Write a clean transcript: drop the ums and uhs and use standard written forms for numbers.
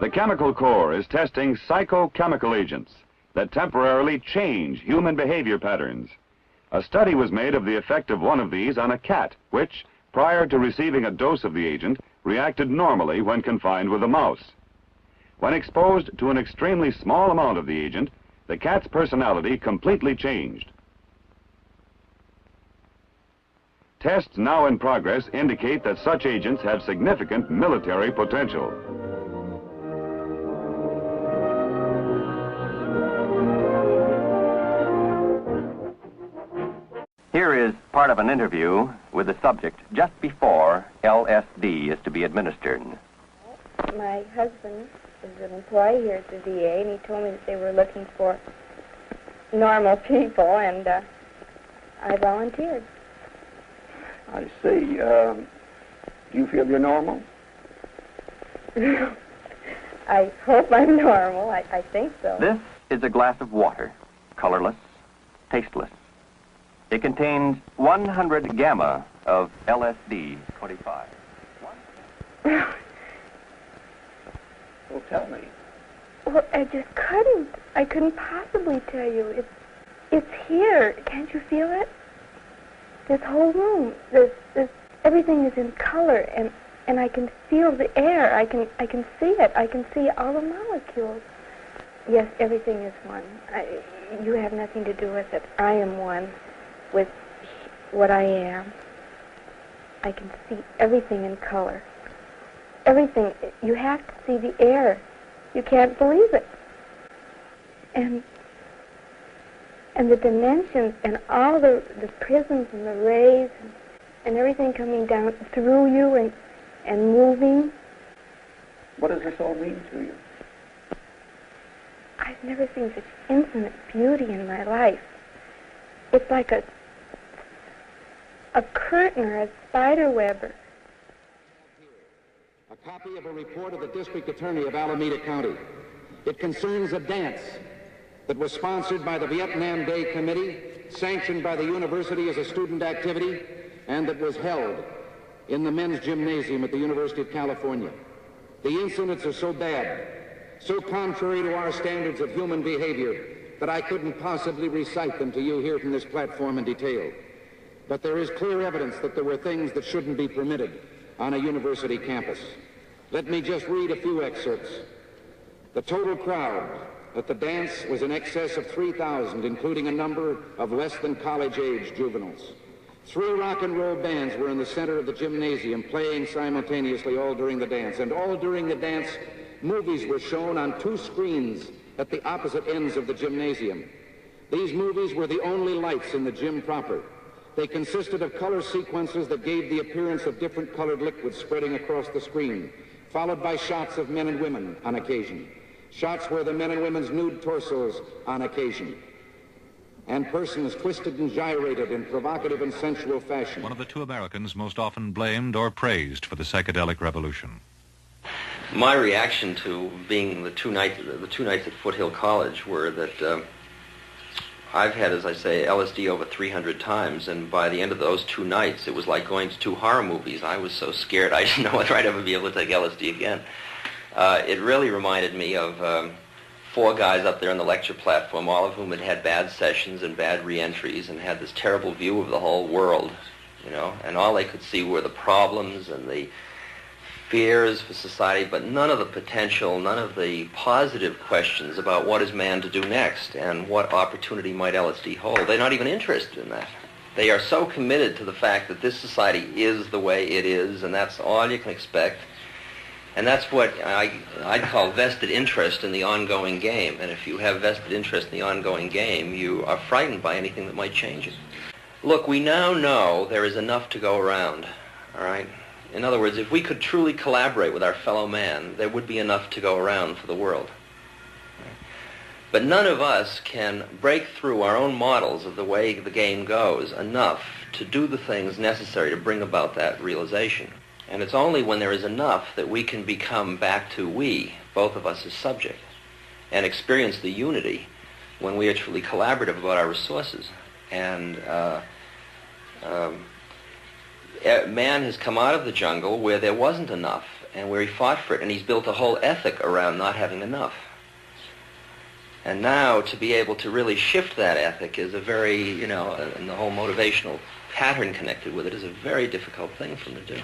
The Chemical Corps is testing psychochemical agents that temporarily change human behavior patterns. A study was made of the effect of one of these on a cat, which, prior to receiving a dose of the agent, reacted normally when confined with a mouse. When exposed to an extremely small amount of the agent, the cat's personality completely changed. Tests now in progress indicate that such agents have significant military potential. Here is part of an interview with the subject just before LSD is to be administered. My husband is an employee here at the VA, and he told me that they were looking for normal people, and I volunteered. I see. Do you feel you're normal? I hope I'm normal. I think so. This is a glass of water, colorless, tasteless. It contains 100 gamma of LSD-25. Well, tell me. Well, I just couldn't. I couldn't possibly tell you. It's here. Can't you feel it? This whole room, everything is in color, and I can feel the air. I can see it. I can see all the molecules. Yes, everything is one. You have nothing to do with it. I am one with what I am. I can see everything in color. Everything. You have to see the air. You can't believe it. And the dimensions and all the prisms and the rays and everything coming down through you and moving. What does this all mean to you? I've never seen such infinite beauty in my life. It's like a curtain or a spider web. A copy of a report of the District Attorney of Alameda County. It concerns a dance that was sponsored by the Vietnam Day Committee, sanctioned by the university as a student activity, and that was held in the men's gymnasium at the University of California. The incidents are so bad, so contrary to our standards of human behavior, that I couldn't possibly recite them to you here from this platform in detail. But there is clear evidence that there were things that shouldn't be permitted on a university campus. Let me just read a few excerpts. The total crowd at the dance was in excess of 3,000, including a number of less than college-age juveniles. 3 rock and roll bands were in the center of the gymnasium playing simultaneously all during the dance. And all during the dance, movies were shown on 2 screens at the opposite ends of the gymnasium. These movies were the only lights in the gym proper. They consisted of color sequences that gave the appearance of different colored liquids spreading across the screen, followed by shots of men and women on occasion, shots where the men and women's nude torsos on occasion, and persons twisted and gyrated in provocative and sensual fashion. One of the 2 Americans most often blamed or praised for the psychedelic revolution. My reaction to being the two nights at Foothill College were that I've had, as I say, LSD over 300 times, and by the end of those 2 nights, it was like going to 2 horror movies. I was so scared I didn't know whether I'd ever be able to take LSD again. It really reminded me of 4 guys up there on the lecture platform, all of whom had had bad sessions and bad re-entries and had this terrible view of the whole world, you know, and all they could see were the problems and the fears for society, but none of the potential, none of the positive questions about what is man to do next and what opportunity might LSD hold. They're not even interested in that. They are so committed to the fact that this society is the way it is, and that's all you can expect. And that's what I'd call vested interest in the ongoing game. And if you have vested interest in the ongoing game, you are frightened by anything that might change it. Look, we now know there is enough to go around, all right? In other words, if we could truly collaborate with our fellow man, there would be enough to go around for the world. But none of us can break through our own models of the way the game goes enough to do the things necessary to bring about that realization. And it's only when there is enough that we can become back to we, both of us as subject, and experience the unity when we are truly collaborative about our resources. And man has come out of the jungle where there wasn't enough and where he fought for it, and he's built a whole ethic around not having enough. And now to be able to really shift that ethic is a very, and the whole motivational pattern connected with it is a very difficult thing for him to do.